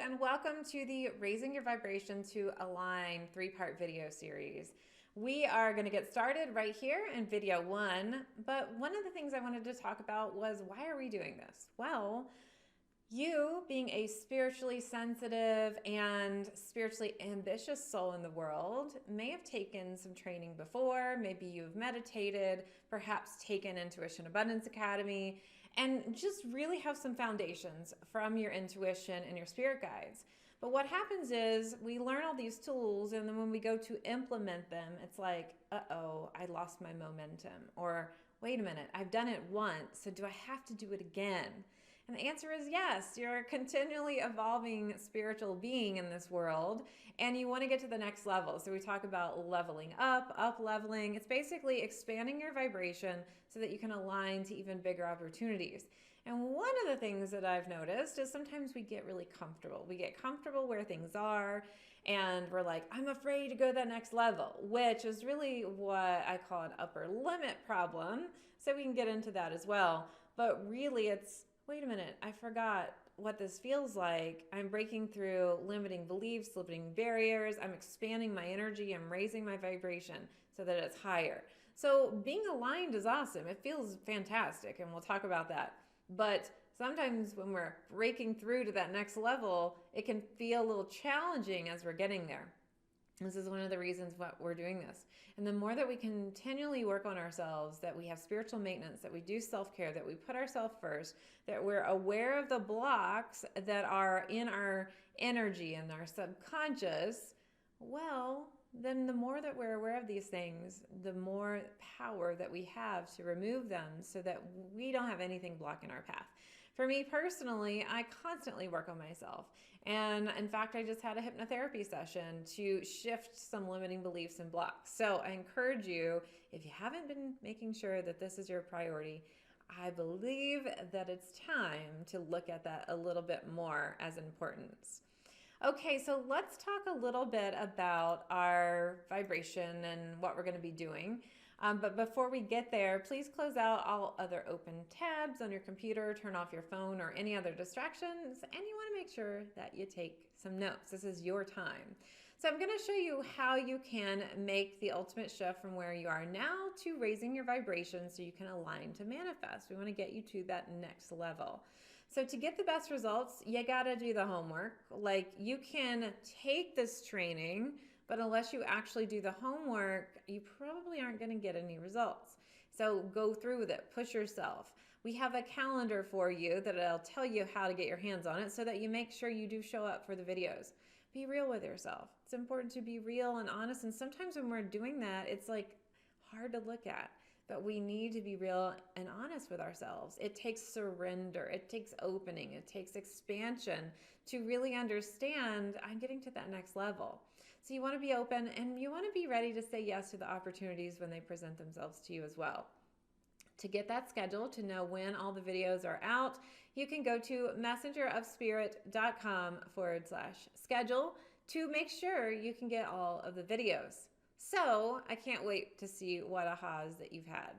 and welcome to the Raising Your Vibration to Align 3-part video series. We are going to get started right here in video 1, but one of the things I wanted to talk about was, why are we doing this? Well, you, being a spiritually sensitive and spiritually ambitious soul in the world, may have taken some training before. Maybe you've meditated, perhaps taken Intuition Abundance Academy, and just really have some foundations from your intuition and your spirit guides. But what happens is we learn all these tools, and then when we go to implement them, it's like, uh-oh, I lost my momentum. Or, wait a minute, I've done it once, so do I have to do it again? And the answer is yes. You're a continually evolving spiritual being in this world, and you want to get to the next level. So we talk about leveling up leveling. It's basically expanding your vibration so that you can align to even bigger opportunities. And one of the things that I've noticed is sometimes we get really comfortable. We get comfortable where things are, and we're like, I'm afraid to go to that next level, which is really what I call an upper limit problem. So we can get into that as well. But really it's, wait a minute, I forgot what this feels like. I'm breaking through limiting beliefs, limiting barriers. I'm expanding my energy. I'm raising my vibration so that it's higher. So being aligned is awesome. It feels fantastic, and we'll talk about that. But sometimes when we're breaking through to that next level, it can feel a little challenging as we're getting there. This is one of the reasons why we're doing this. And the more that we continually work on ourselves, that we have spiritual maintenance, that we do self-care, that we put ourselves first, that we're aware of the blocks that are in our energy and our subconscious, well, then the more that we're aware of these things, the more power that we have to remove them so that we don't have anything blocking our path. For me personally, I constantly work on myself. And in fact, I just had a hypnotherapy session to shift some limiting beliefs and blocks. So I encourage you, if you haven't been making sure that this is your priority, I believe that it's time to look at that a little bit more as importance. Okay, so let's talk a little bit about our vibration and what we're going to be doing. But before we get there, please close out all other open tabs on your computer, turn off your phone or any other distractions, and you want to make sure that you take some notes. This is your time. So I'm going to show you how you can make the ultimate shift from where you are now to raising your vibration so you can align to manifest. We want to get you to that next level. So to get the best results, you got to do the homework. Like, you can take this training, but unless you actually do the homework, you probably aren't going to get any results. So go through with it, push yourself. We have a calendar for you that'll tell you how to get your hands on it so that you make sure you do show up for the videos. Be real with yourself. It's important to be real and honest. And sometimes when we're doing that, it's like hard to look at. But we need to be real and honest with ourselves. It takes surrender. It takes opening. It takes expansion to really understand I'm getting to that next level. So you want to be open, and you want to be ready to say yes to the opportunities when they present themselves to you as well. To get that schedule, to know when all the videos are out, you can go to messengerofspirit.com/schedule to make sure you can get all of the videos. So I can't wait to see what ahas that you've had.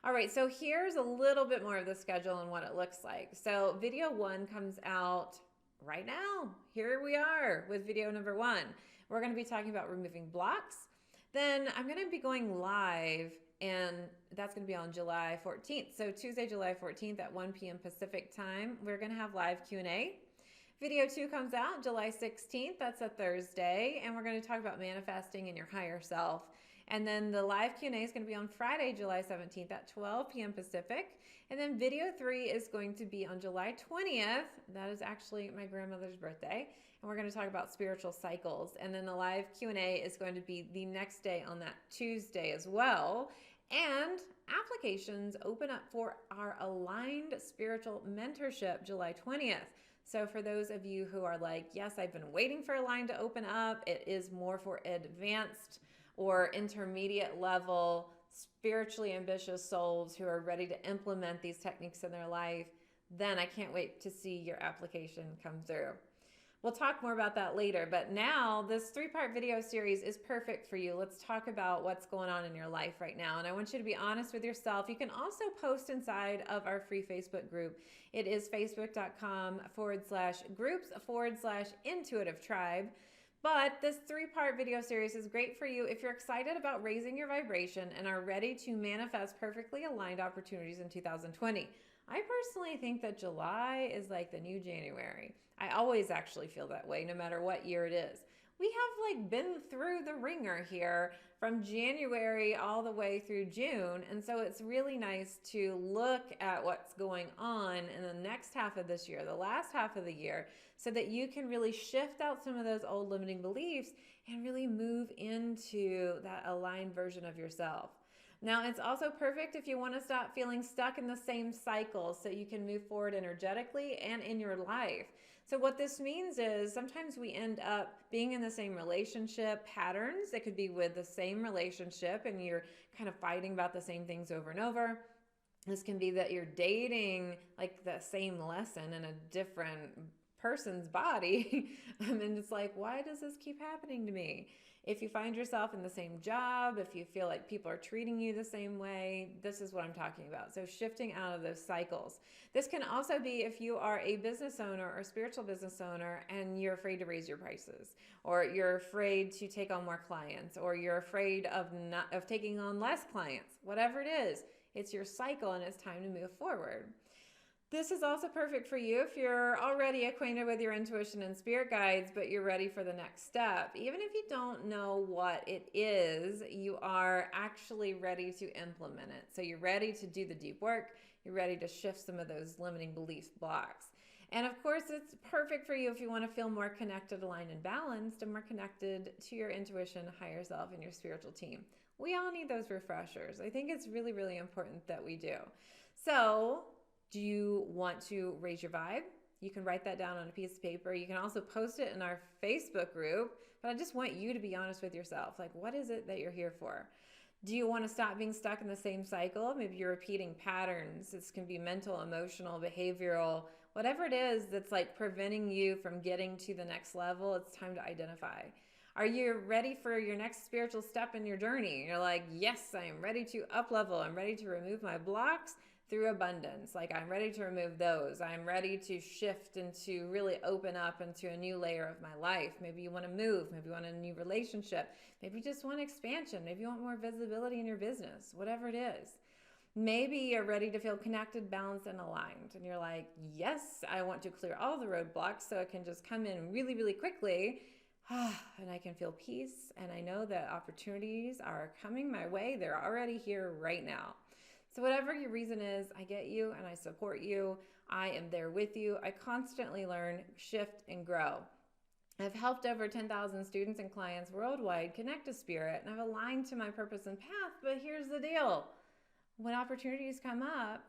All right, so here's a little bit more of the schedule and what it looks like. So video 1 comes out right now. Here we are with video number 1. We're going to be talking about removing blocks. Then I'm going to be going live, and that's going to be on July 14th. So Tuesday, July 14th at 1 p.m. Pacific time, we're going to have live Q&A. Video 2 comes out July 16th, that's a Thursday, and we're going to talk about manifesting in your higher self. And then the live Q&A is going to be on Friday, July 17th at 12 p.m. Pacific. And then video 3 is going to be on July 20th. That is actually my grandmother's birthday. And we're going to talk about spiritual cycles. And then the live Q&A is going to be the next day on that Tuesday as well. And applications open up for our Aligned Spiritual Mentorship July 20th. So for those of you who are like, yes, I've been waiting for Align to open up, it is more for advanced or intermediate level, spiritually ambitious souls who are ready to implement these techniques in their life, then I can't wait to see your application come through. We'll talk more about that later, but now this 3-part video series is perfect for you. Let's talk about what's going on in your life right now. And I want you to be honest with yourself. You can also post inside of our free Facebook group. It is facebook.com/groups/intuitive tribe. But this 3-part video series is great for you if you're excited about raising your vibration and are ready to manifest perfectly aligned opportunities in 2020. I personally think that July is like the new January. I always actually feel that way, no matter what year it is. We have like been through the ringer here from January all the way through June. And so it's really nice to look at what's going on in the next half of this year, the last half of the year, so that you can really shift out some of those old limiting beliefs and really move into that aligned version of yourself. Now, it's also perfect if you want to stop feeling stuck in the same cycle so you can move forward energetically and in your life. So what this means is sometimes we end up being in the same relationship patterns. It could be with the same relationship and you're kind of fighting about the same things over and over. This can be that you're dating like the same lesson in a different person's body. And it's like, why does this keep happening to me? If you find yourself in the same job, if you feel like people are treating you the same way, this is what I'm talking about. So shifting out of those cycles. This can also be if you are a business owner or spiritual business owner and you're afraid to raise your prices, or you're afraid to take on more clients, or you're afraid of taking on less clients. Whatever it is, it's your cycle and it's time to move forward. This is also perfect for you if you're already acquainted with your intuition and spirit guides, but you're ready for the next step. Even if you don't know what it is, you are actually ready to implement it. So you're ready to do the deep work. You're ready to shift some of those limiting beliefs blocks. And of course, it's perfect for you if you want to feel more connected, aligned, and balanced, and more connected to your intuition, higher self, and your spiritual team. We all need those refreshers. I think it's really, really important that we do. So, do you want to raise your vibe? You can write that down on a piece of paper. You can also post it in our Facebook group, but I just want you to be honest with yourself. Like, what is it that you're here for? Do you want to stop being stuck in the same cycle? Maybe you're repeating patterns. This can be mental, emotional, behavioral, whatever it is that's like preventing you from getting to the next level. It's time to identify. Are you ready for your next spiritual step in your journey? You're like, yes, I am ready to up level. I'm ready to remove my blocks through abundance. Like, I'm ready to remove those. I'm ready to shift and to really open up into a new layer of my life. Maybe you want to move. Maybe you want a new relationship. Maybe you just want expansion. Maybe you want more visibility in your business, whatever it is. Maybe you're ready to feel connected, balanced, and aligned. And you're like, yes, I want to clear all the roadblocks so I can just come in really, really quickly. And I can feel peace. And I know that opportunities are coming my way. They're already here right now. So whatever your reason is, I get you and I support you. I am there with you. I constantly learn, shift, and grow. I've helped over 10,000 students and clients worldwide connect to spirit, and I've aligned to my purpose and path. But here's the deal. When opportunities come up,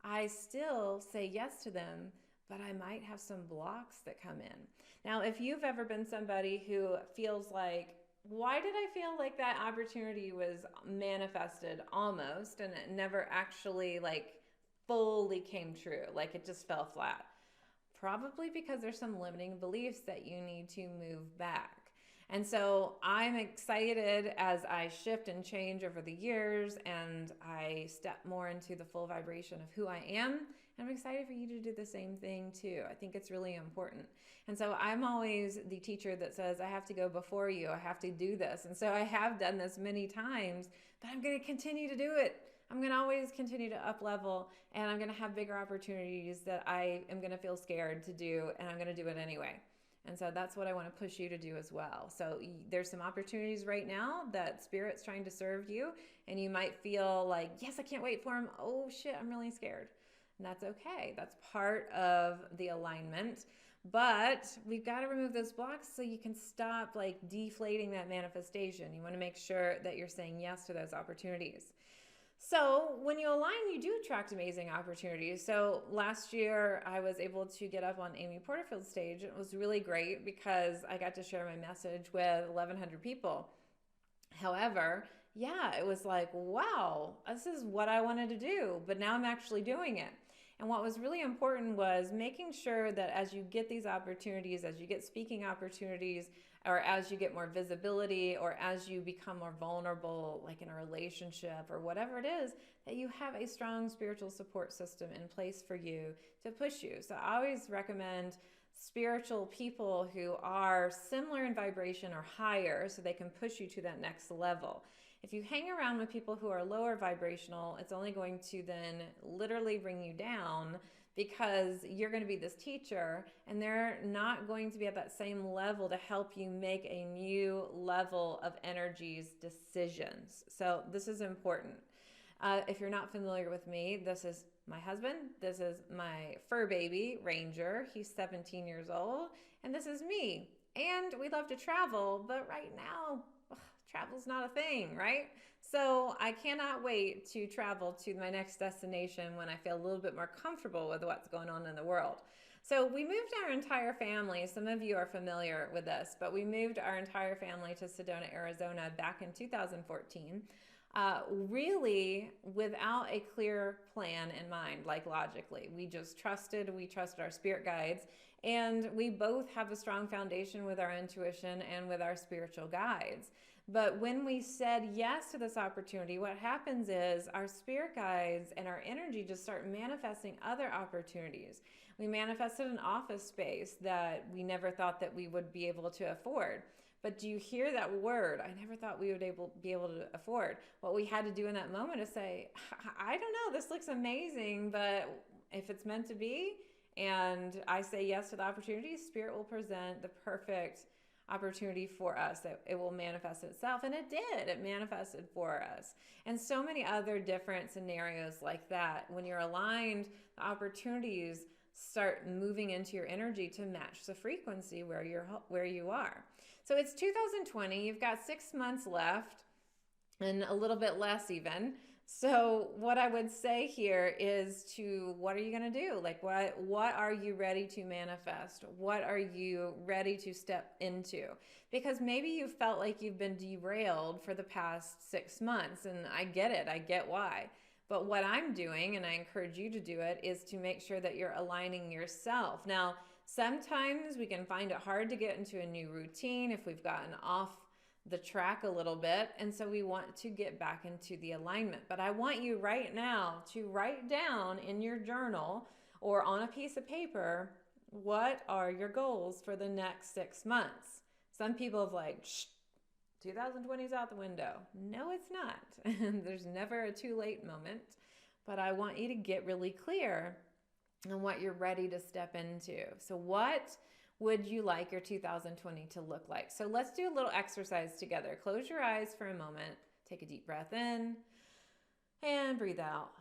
I still say yes to them, but I might have some blocks that come in. Now, if you've ever been somebody who feels like, why did I feel like that opportunity was manifested almost and it never actually like fully came true? Like it just fell flat. Probably because there's some limiting beliefs that you need to move back. And so I'm excited as I shift and change over the years and I step more into the full vibration of who I am. And I'm excited for you to do the same thing too. I think it's really important. And so I'm always the teacher that says, I have to go before you. I have to do this. And so I have done this many times, but I'm going to continue to do it. I'm going to always continue to up level, and I'm going to have bigger opportunities that I am going to feel scared to do, and I'm going to do it anyway. And so that's what I want to push you to do as well. So there's some opportunities right now that Spirit's trying to serve you, and you might feel like, yes, I can't wait for them. Oh shit, I'm really scared. And that's okay. That's part of the alignment. But we've got to remove those blocks so you can stop like deflating that manifestation. You want to make sure that you're saying yes to those opportunities. So when you align, you do attract amazing opportunities. So last year I was able to get up on Amy Porterfield's stage. It was really great because I got to share my message with 1,100 people. However, yeah, it was like, wow, this is what I wanted to do, but now I'm actually doing it. And what was really important was making sure that as you get these opportunities, as you get speaking opportunities, or as you get more visibility, or as you become more vulnerable, like in a relationship or whatever it is, that you have a strong spiritual support system in place for you to push you. So I always recommend spiritual people who are similar in vibration or higher so they can push you to that next level. If you hang around with people who are lower vibrational, it's only going to then literally bring you down, because you're going to be this teacher and they're not going to be at that same level to help you make a new level of energies decisions. So this is important. If you're not familiar with me, this is my husband. This is my fur baby, Ranger. He's 17 years old. And this is me. And we love to travel, but right now, travel's not a thing, right? So I cannot wait to travel to my next destination when I feel a little bit more comfortable with what's going on in the world. So we moved our entire family. Some of you are familiar with this, but we moved our entire family to Sedona, Arizona back in 2014. Really without a clear plan in mind, like logically. We trusted our spirit guides, and we both have a strong foundation with our intuition and with our spiritual guides. But when we said yes to this opportunity, what happens is our spirit guides and our energy just start manifesting other opportunities. We manifested an office space that we never thought that we would be able to afford. But do you hear that word? I never thought we would be able to afford. What we had to do in that moment is say, I don't know, this looks amazing, but if it's meant to be, and I say yes to the opportunity, Spirit will present the perfect opportunity for us. It will manifest itself, and it did. It manifested for us. And so many other different scenarios like that. When you're aligned, the opportunities start moving into your energy to match the frequency where you are. So it's 2020. You've got 6 months left, and a little bit less even. So what I would say here is what are you going to do? Like what are you ready to manifest? What are you ready to step into? Because maybe you felt like you've been derailed for the past 6 months, and I get it. I get why. But what I'm doing, and I encourage you to do it, is to make sure that you're aligning yourself. Now, sometimes we can find it hard to get into a new routine if we've gotten off the track a little bit, and so we want to get back into the alignment. But I want you right now to write down in your journal or on a piece of paper, what are your goals for the next 6 months? Some people have 2020 is out the window. No, it's not. There's never a too late moment, but I want you to get really clear on what you're ready to step into. So what would you like your 2020 to look like? So let's do a little exercise together. Close your eyes for a moment. Take a deep breath in and breathe out.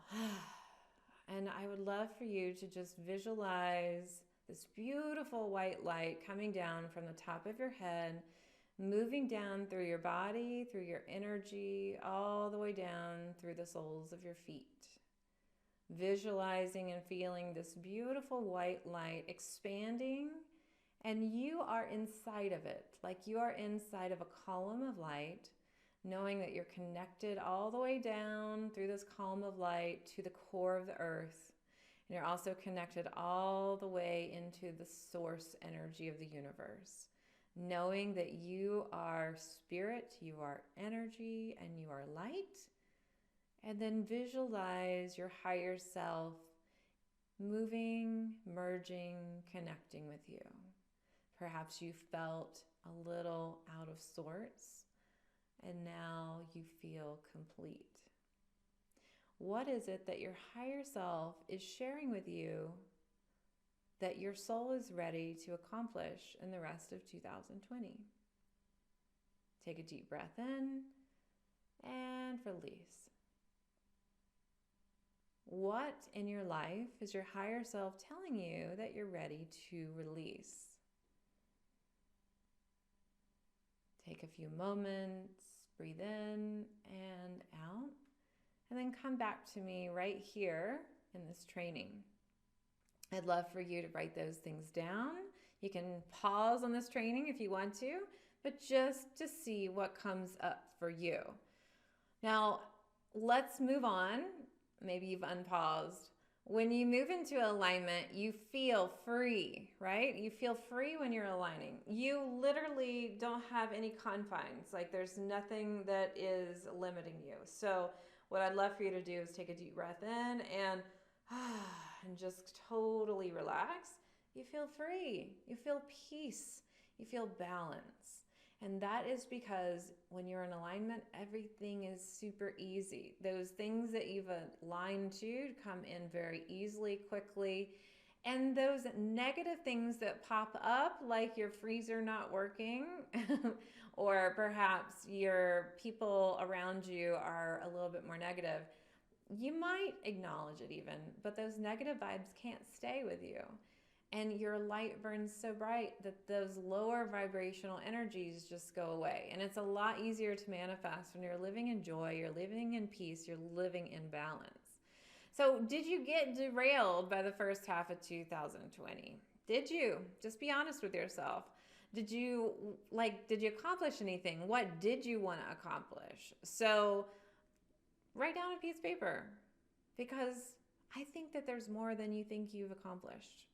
And I would love for you to just visualize this beautiful white light coming down from the top of your head, moving down through your body, through your energy, all the way down through the soles of your feet. Visualizing and feeling this beautiful white light expanding, and you are inside of it, like you are inside of a column of light, knowing that you're connected all the way down through this column of light to the core of the earth. And you're also connected all the way into the source energy of the universe, knowing that you are spirit, you are energy, and you are light. And then visualize your higher self moving, merging, connecting with you. Perhaps you felt a little out of sorts, and now you feel complete. What is it that your higher self is sharing with you that your soul is ready to accomplish in the rest of 2020? Take a deep breath in and release. What in your life is your higher self telling you that you're ready to release? Take a few moments, breathe in and out, and then come back to me right here in this training. I'd love for you to write those things down. You can pause on this training if you want to, but just to see what comes up for you. Now, let's move on. Maybe you've unpaused. When you move into alignment, you feel free, right? You feel free when you're aligning. You literally don't have any confines. Like there's nothing that is limiting you. So what I'd love for you to do is take a deep breath in and just totally relax. You feel free. You feel peace. You feel balance. And that is because when you're in alignment, everything is super easy. Those things that you've aligned to come in very easily, quickly. And those negative things that pop up, like your freezer not working, or perhaps your people around you are a little bit more negative, you might acknowledge it even, but those negative vibes can't stay with you. And your light burns so bright that those lower vibrational energies just go away. And it's a lot easier to manifest when you're living in joy, you're living in peace, you're living in balance. So did you get derailed by the first half of 2020? Did you? Just be honest with yourself. Did you accomplish anything? What did you want to accomplish? So write down a piece of paper, because I think that there's more than you think you've accomplished.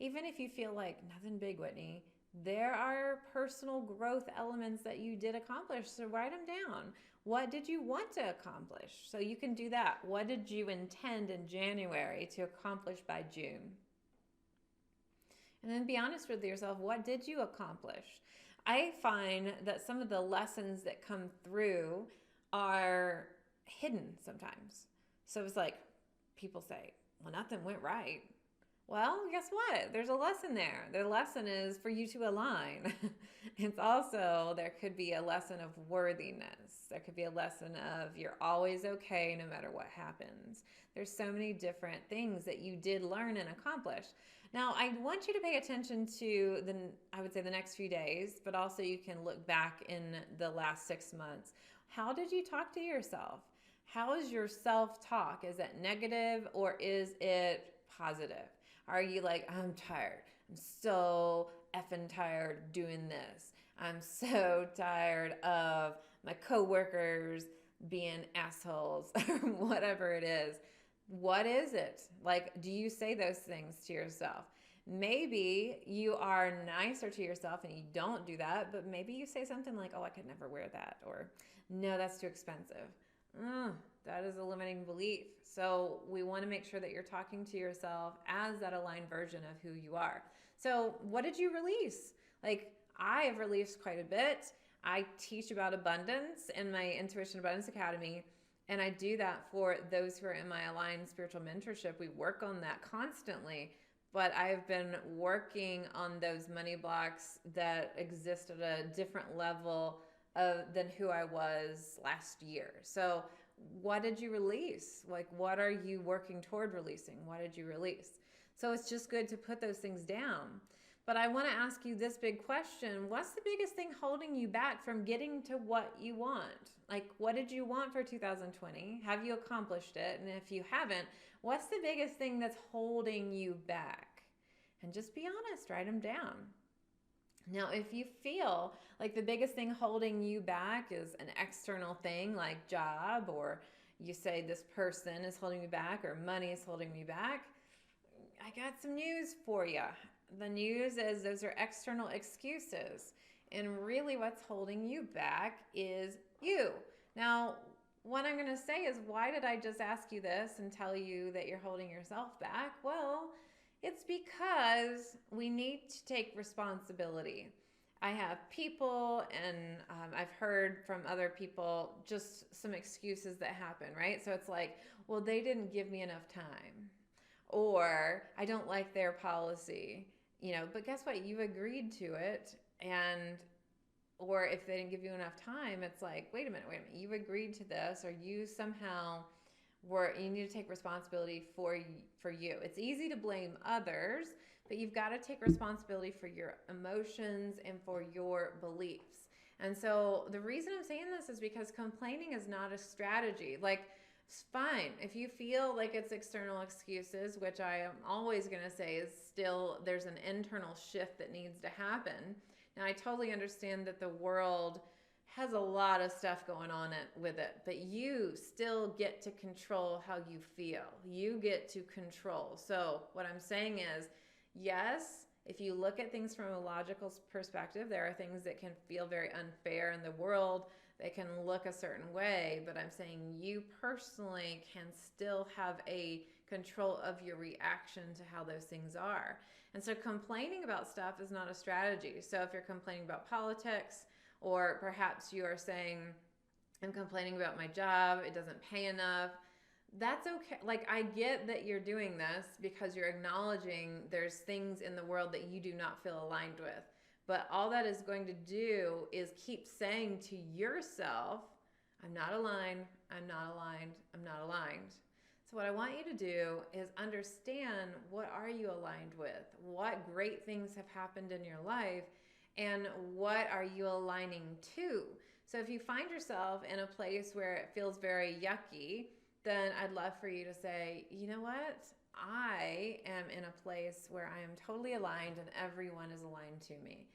Even if you feel like nothing big, Whitney, there are personal growth elements that you did accomplish. So write them down. What did you want to accomplish? So you can do that. What did you intend in January to accomplish by June? And then be honest with yourself. What did you accomplish? I find that some of the lessons that come through are hidden sometimes. So it's like people say, well, nothing went right. Well, guess what? There's a lesson there. The lesson is for you to align. It's also, there could be a lesson of worthiness. There could be a lesson of you're always okay no matter what happens. There's so many different things that you did learn and accomplish. Now, I want you to pay attention to I would say the next few days, but also you can look back in the last 6 months. How did you talk to yourself? How is your self-talk? Is it negative or is it positive? Are you like, I'm tired. I'm so effing tired doing this. I'm so tired of my coworkers being assholes or whatever it is. What is it? Like, do you say those things to yourself? Maybe you are nicer to yourself and you don't do that, but maybe you say something like, oh, I could never wear that, or no, that's too expensive. That is a limiting belief. So we want to make sure that you're talking to yourself as that aligned version of who you are. So what did you release? Like, I have released quite a bit. I teach about abundance in my Intuition Abundance Academy, and I do that for those who are in my aligned spiritual mentorship. We work on that constantly, but I've been working on those money blocks that exist at a different level than who I was last year. So what did you release? Like, what are you working toward releasing? What did you release? So it's just good to put those things down. But I want to ask you this big question. What's the biggest thing holding you back from getting to what you want? Like, what did you want for 2020? Have you accomplished it? And if you haven't, what's the biggest thing that's holding you back? And just be honest, write them down. Now, if you feel like the biggest thing holding you back is an external thing like job, or you say this person is holding me back or money is holding me back, I got some news for you. The news is those are external excuses. And really what's holding you back is you. Now, what I'm going to say is, why did I just ask you this and tell you that you're holding yourself back? Well, it's because we need to take responsibility. I have people, and I've heard from other people just some excuses that happen, right? So it's like, well, they didn't give me enough time, or I don't like their policy, but guess what? You agreed to it, or if they didn't give you enough time, it's like, wait a minute, you agreed to this, or you somehow you need to take responsibility for you. It's easy to blame others, but you've got to take responsibility for your emotions and for your beliefs. And so the reason I'm saying this is because complaining is not a strategy. Like, it's fine if you feel like it's external excuses, which I am always going to say is still, there's an internal shift that needs to happen. Now, I totally understand that the world has a lot of stuff going on with it, but you still get to control how you feel. You get to control. So what I'm saying is, yes, if you look at things from a logical perspective, there are things that can feel very unfair in the world. They can look a certain way, but I'm saying you personally can still have a control of your reaction to how those things are. And so complaining about stuff is not a strategy. So if you're complaining about politics, or perhaps you are saying, I'm complaining about my job, it doesn't pay enough, that's okay. Like, I get that you're doing this because you're acknowledging there's things in the world that you do not feel aligned with. But all that is going to do is keep saying to yourself, I'm not aligned, I'm not aligned, I'm not aligned. So what I want you to do is understand, what are you aligned with? What great things have happened in your life? And what are you aligning to? So if you find yourself in a place where it feels very yucky, then I'd love for you to say, you know what? I am in a place where I am totally aligned and everyone is aligned to me.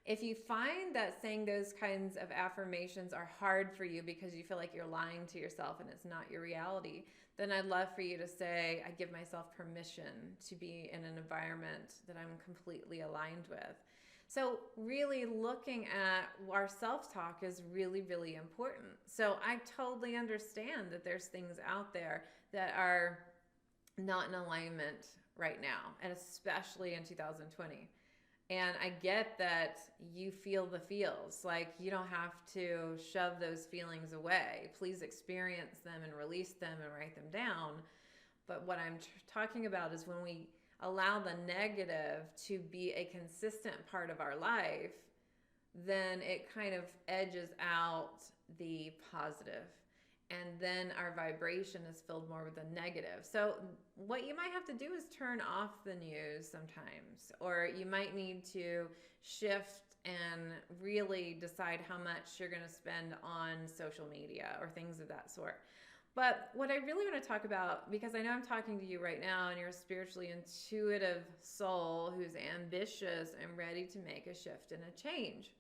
If you find that saying those kinds of affirmations are hard for you because you feel like you're lying to yourself and it's not your reality, then I'd love for you to say, I give myself permission to be in an environment that I'm completely aligned with. So really looking at our self-talk is really, really important. So I totally understand that there's things out there that are not in alignment right now, and especially in 2020. And I get that you feel the feels. Like, you don't have to shove those feelings away. Please experience them and release them and write them down. But what I'm talking about is when we allow the negative to be a consistent part of our life, then it kind of edges out the positive. And then our vibration is filled more with the negative. So what you might have to do is turn off the news sometimes, or you might need to shift and really decide how much you're going to spend on social media or things of that sort. But what I really want to talk about, because I know I'm talking to you right now and you're a spiritually intuitive soul who's ambitious and ready to make a shift and a change.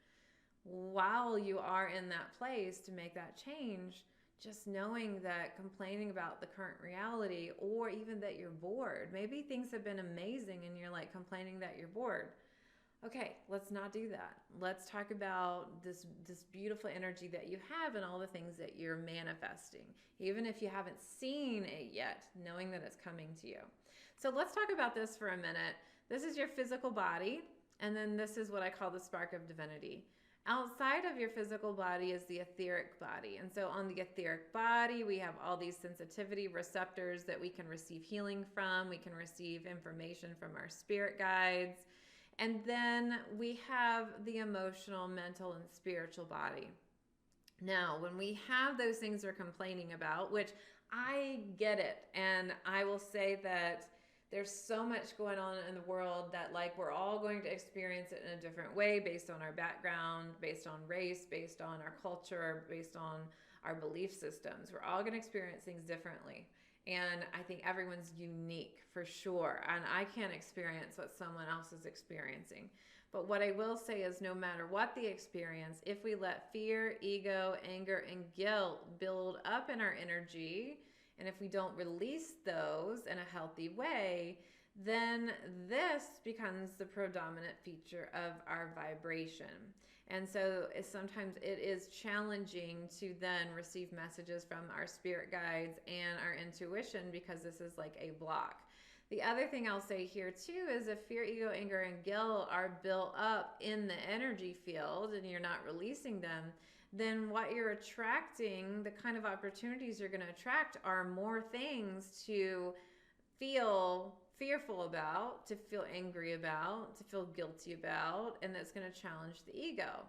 While you are in that place to make that change, just knowing that complaining about the current reality, or even that you're bored, maybe things have been amazing and you're like complaining that you're bored. Okay, let's not do that. Let's talk about this beautiful energy that you have and all the things that you're manifesting, even if you haven't seen it yet, knowing that it's coming to you. So let's talk about this for a minute. This is your physical body, and then this is what I call the spark of divinity. Outside of your physical body is the etheric body. And so on the etheric body, we have all these sensitivity receptors that we can receive healing from. We can receive information from our spirit guides. And then we have the emotional, mental, and spiritual body. Now, when we have those things we're complaining about, which I get it, and I will say that there's so much going on in the world that, like, we're all going to experience it in a different way based on our background, based on race, based on our culture, based on our belief systems. We're all going to experience things differently. And I think everyone's unique for sure. And I can't experience what someone else is experiencing. But what I will say is, no matter what the experience, if we let fear, ego, anger, and guilt build up in our energy, and if we don't release those in a healthy way, then this becomes the predominant feature of our vibration. And so sometimes it is challenging to then receive messages from our spirit guides and our intuition, because this is like a block. The other thing I'll say here too is, if fear, ego, anger, and guilt are built up in the energy field and you're not releasing them, then what you're attracting, the kind of opportunities you're going to attract, are more things to feel fearful about, to feel angry about, to feel guilty about, and that's going to challenge the ego.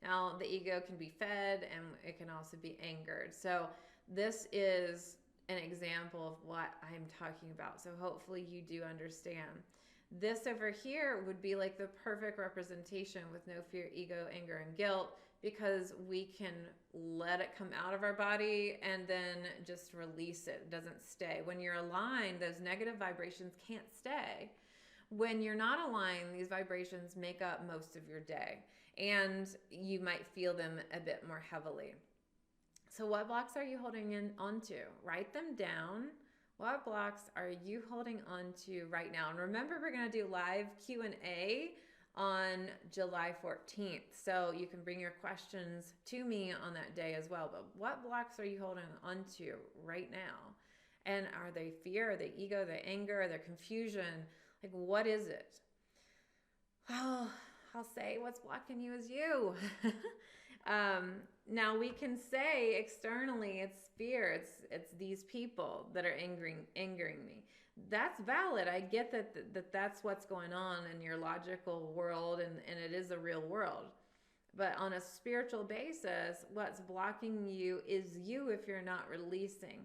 Now, the ego can be fed and it can also be angered. So this is an example of what I'm talking about. So hopefully you do understand. This over here would be like the perfect representation with no fear, ego, anger, and guilt, because we can let it come out of our body and then just release it. It doesn't stay. When you're aligned, those negative vibrations can't stay. When you're not aligned, these vibrations make up most of your day, and you might feel them a bit more heavily. So what blocks are you holding onto? Write them down. What blocks are you holding onto right now? And remember, we're going to do live Q&A on July 14th. So you can bring your questions to me on that day as well. But what blocks are you holding onto right now? And are they fear? Are they ego? Are they anger? Are they confusion? Like, what is it? Well, I'll say what's blocking you is you. Now we can say externally it's fear, it's these people that are angering me. That's valid. I get that's what's going on in your logical world, and it is a real world. But on a spiritual basis, what's blocking you is you if you're not releasing.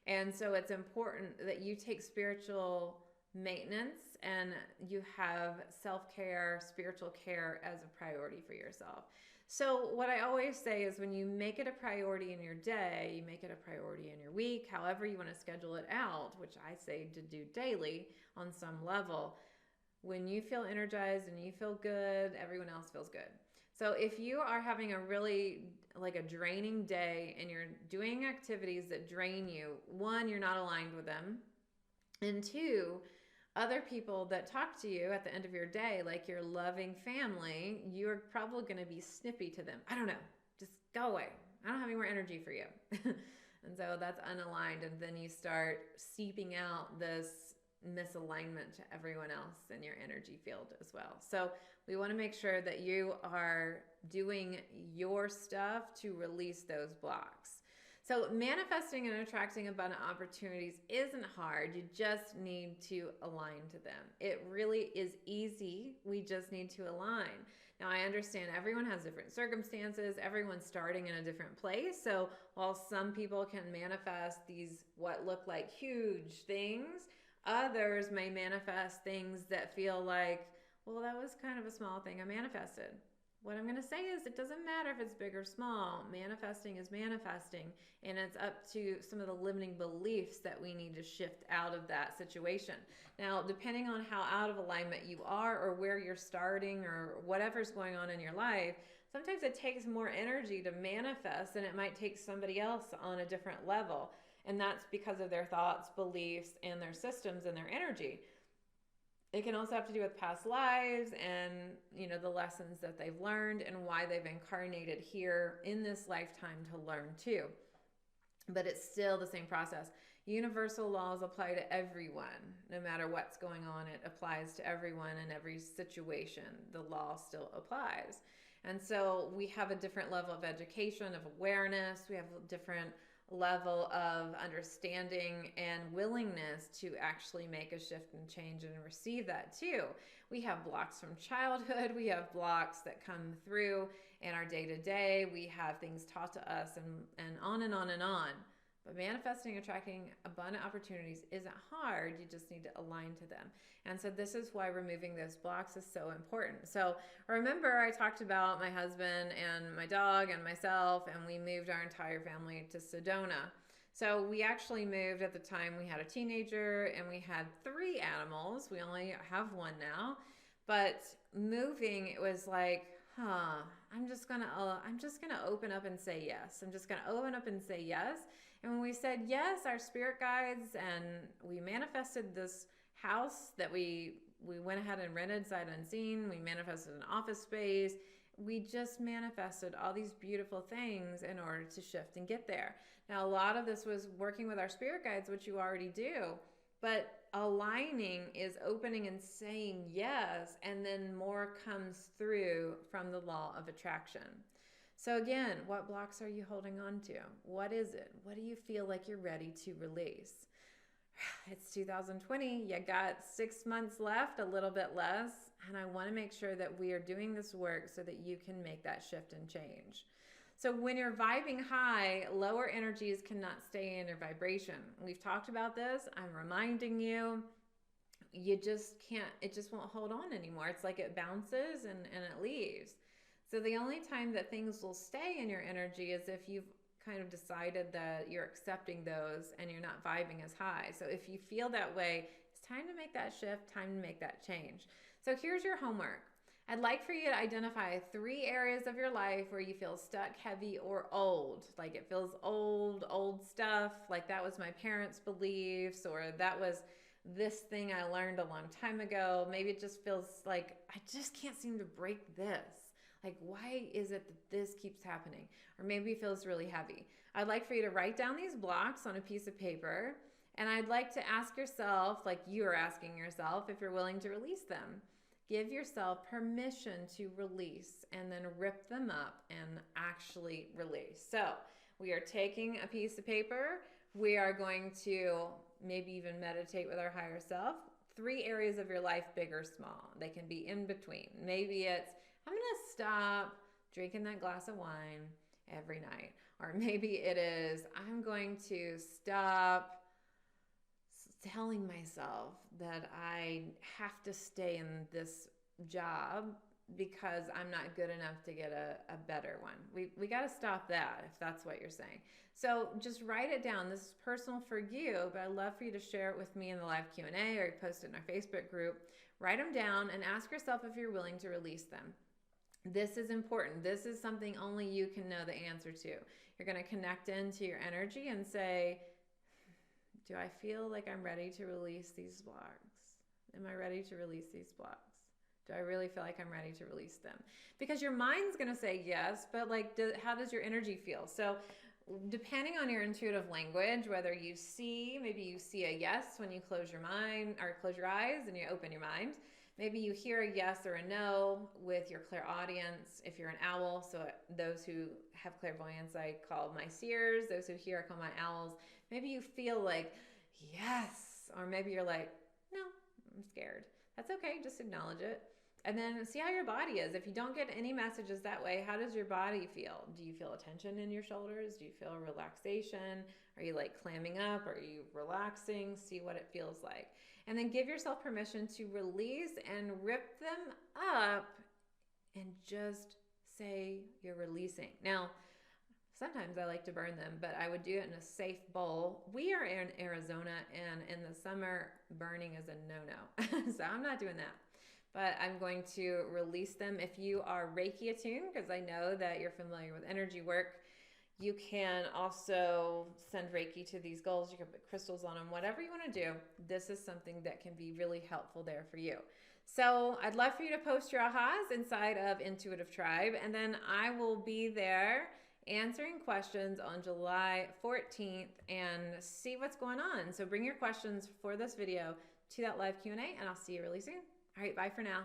And so it's important that you take spiritual maintenance and you have self-care, spiritual care as a priority for yourself. So what I always say is when you make it a priority in your day, you make it a priority in your week, however you want to schedule it out, which I say to do daily on some level. When you feel energized and you feel good, everyone else feels good. So if you are having a really like a draining day and you're doing activities that drain you, one, you're not aligned with them. And two, other people that talk to you at the end of your day, like your loving family, you're probably going to be snippy to them. I don't know, just go away. I don't have any more energy for you. And so that's unaligned. And then you start seeping out this misalignment to everyone else in your energy field as well. So we want to make sure that you are doing your stuff to release those blocks. So manifesting and attracting abundant opportunities isn't hard. You just need to align to them. It really is easy. We just need to align. Now, I understand everyone has different circumstances. Everyone's starting in a different place. So while some people can manifest these what look like huge things, others may manifest things that feel like, well, that was kind of a small thing I manifested. What I'm going to say is it doesn't matter if it's big or small. Manifesting is manifesting, and it's up to some of the limiting beliefs that we need to shift out of that situation. Now, depending on how out of alignment you are or where you're starting or whatever's going on in your life, sometimes it takes more energy to manifest than it might take somebody else on a different level. And that's because of their thoughts, beliefs, and their systems and their energy. It can also have to do with past lives and, the lessons that they've learned and why they've incarnated here in this lifetime to learn too. But it's still the same process. Universal laws apply to everyone. No matter what's going on, it applies to everyone in every situation. The law still applies. And so we have a different level of education, of awareness. We have a different level of understanding and willingness to actually make a shift and change and receive that too. We have blocks from childhood. We have blocks that come through in our day-to-day. We have things taught to us and on and on and on. But manifesting, attracting abundant opportunities isn't hard. You just need to align to them. And so this is why removing those blocks is so important. So remember, I talked about my husband and my dog and myself, and we moved our entire family to Sedona. So we actually moved at the time we had a teenager and we had 3 animals. We only have 1 now. But moving, it was like, I'm just gonna open up and say yes. I'm just gonna open up and say yes. And when we said yes, our spirit guides, and we manifested this house that we went ahead and rented sight unseen. We manifested an office space. We just manifested all these beautiful things in order to shift and get there. Now, a lot of this was working with our spirit guides, which you already do, but aligning is opening and saying yes, and then more comes through from the law of attraction. So again, what blocks are you holding on to? What is it? What do you feel like you're ready to release? It's 2020. You got 6 months left, a little bit less. And I want to make sure that we are doing this work so that you can make that shift and change. So when you're vibing high, lower energies cannot stay in your vibration. We've talked about this. I'm reminding you, you just can't, it just won't hold on anymore. It's like it bounces and it leaves. So the only time that things will stay in your energy is if you've kind of decided that you're accepting those and you're not vibing as high. So if you feel that way, it's time to make that shift, time to make that change. So here's your homework. I'd like for you to identify 3 areas of your life where you feel stuck, heavy, or old. Like it feels old stuff, like that was my parents' beliefs, or that was this thing I learned a long time ago. Maybe it just feels like I just can't seem to break this. Like, why is it that this keeps happening? Or maybe it feels really heavy. I'd like for you to write down these blocks on a piece of paper, and I'd like to ask yourself, like you are asking yourself, if you're willing to release them. Give yourself permission to release and then rip them up and actually release. So we are taking a piece of paper. We are going to maybe even meditate with our higher self. 3 areas of your life, big or small. They can be in between. Maybe it's, I'm going to stop drinking that glass of wine every night. Or maybe it is, I'm going to stop telling myself that I have to stay in this job because I'm not good enough to get a better one. We got to stop that if that's what you're saying. So just write it down. This is personal for you, but I'd love for you to share it with me in the live Q&A, or you post it in our Facebook group. Write them down and ask yourself if you're willing to release them. This is important. This is something only you can know the answer to. You're going to connect into your energy and say, do I feel like I'm ready to release these blocks? Am I ready to release these blocks? Do I really feel like I'm ready to release them? Because your mind's going to say yes, but like, how does your energy feel? So depending on your intuitive language, whether you see, maybe you see a yes when you close your mind or close your eyes and you open your mind. Maybe you hear a yes or a no with your clairaudience if you're an owl. So those who have clairvoyance, I call my seers. Those who hear, I call my owls. Maybe you feel like, yes, or maybe you're like, no, I'm scared. That's okay, just acknowledge it. And then see how your body is. If you don't get any messages that way, how does your body feel? Do you feel a tension in your shoulders? Do you feel relaxation? Are you like clamming up? Are you relaxing? See what it feels like. And then give yourself permission to release and rip them up and just say you're releasing. Now, sometimes I like to burn them, but I would do it in a safe bowl. We are in Arizona, and in the summer, burning is a no-no. So I'm not doing that. But I'm going to release them. If you are Reiki attuned, because I know that you're familiar with energy work, you can also send Reiki to these goals. You can put crystals on them, whatever you want to do. This is something that can be really helpful there for you. So I'd love for you to post your ahas inside of Intuitive Tribe, and then I will be there answering questions on July 14th and see what's going on. So bring your questions for this video to that live Q&A, and I'll see you really soon. All right, bye for now.